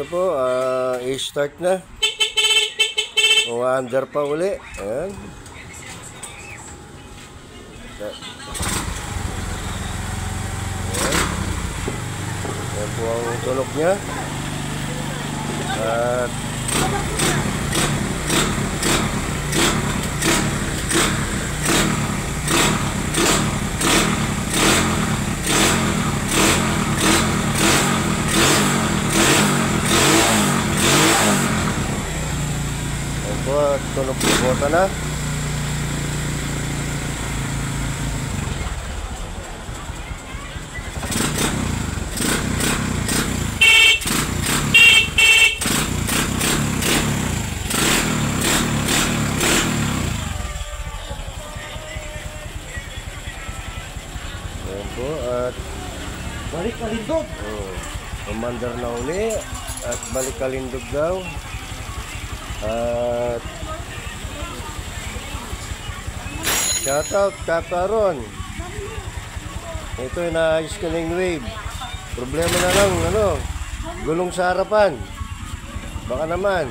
Ito po, i-start na. Under pa uli. Ayan. Ayan. Ayan po ang tunog niya. At tunog po bota na. Ayan po at balik kalindog. Commander na uli at balik kalindog daw. At shoutout Kakaron. Ito inaayos ko na yung wave. Problema na lang gulong sa harapan. Baka naman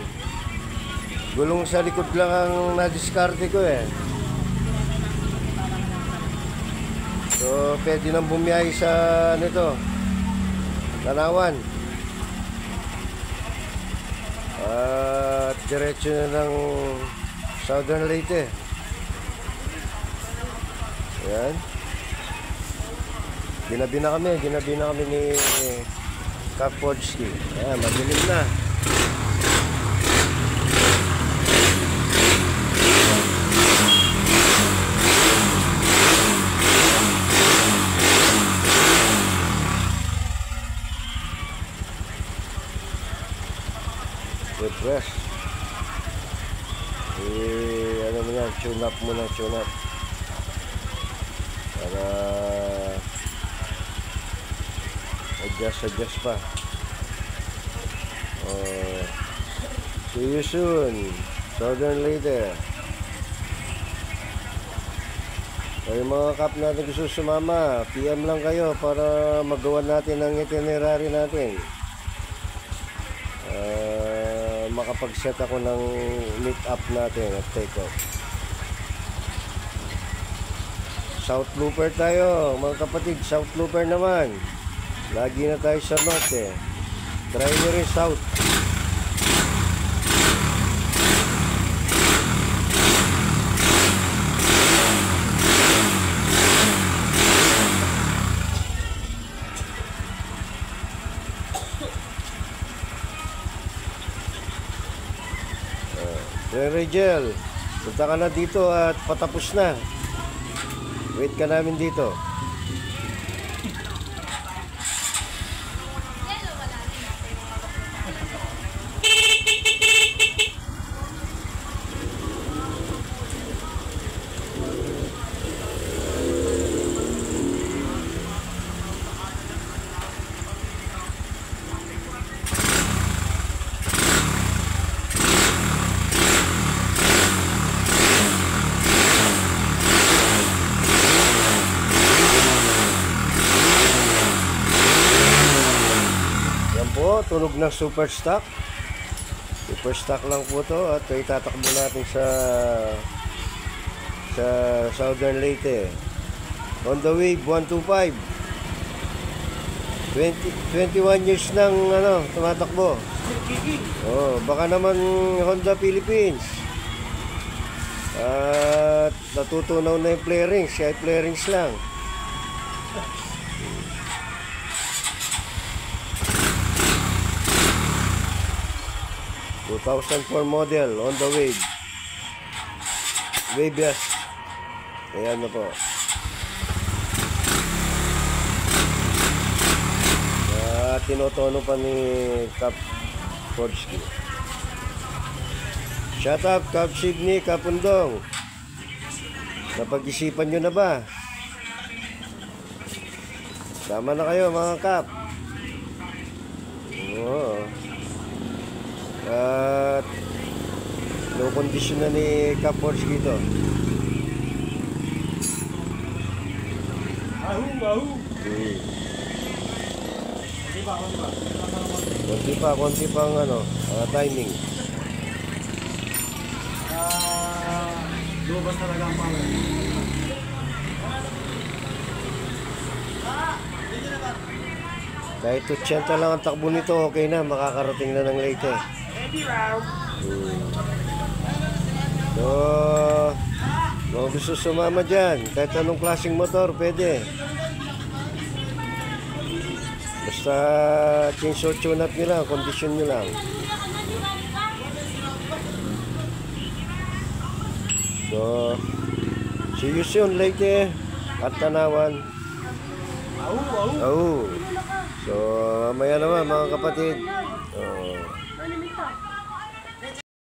gulong sa likod lang ang nadiskarte ko eh. So pwede nang bumiyahe sa Tanawan. At diretso na ng Southern Leyte. Ayan. Ginabi na kami ni Kapodski. Ayan, madilim na. Refresh. Ano mo yan, tune up muna, tune up. Para adjust pa. See you soon, Southern Leyte. Kaya mga kap natin gusto sumama, PM lang kayo para magawa natin ang itinerary natin. Makapag-set ako ng meet up natin at take off. South Looper tayo mga kapatid, South Looper naman. Lagi na tayo sa north eh. Try nyo rin south. Rigel, punta ka na dito at patapos na. Wait ka namin dito. Tunog ng super stock lang po to at itatakbo natin sa Southern Leyte on the wave 125. 21 years nang tumatakbo. Baka naman Honda Philippines at natutunaw na yung flarings, kaya flarings lang. 2004 model on the wave. Waveless. Ayan na po. Tinotono pa ni Kapodski. Shut up, Kap Signy, Kapundong. Napag-isipan nyo na ba? Tama na kayo mga Kap. At low condition na ni Kapodski ito. Diba? Konti pa ang timing. Lumabas talaga ang power. Kahit 80 lang ang takbo nito, okay na, makakarating na ng Leyte. So, kung gusto sumama dyan, kahit anong klaseng motor, pwede. Basta chainsaw tune-up nyo lang, kondisyon nyo lang. So, see you soon, Leyte at Tanawan. So, mamaya naman mga kapatid.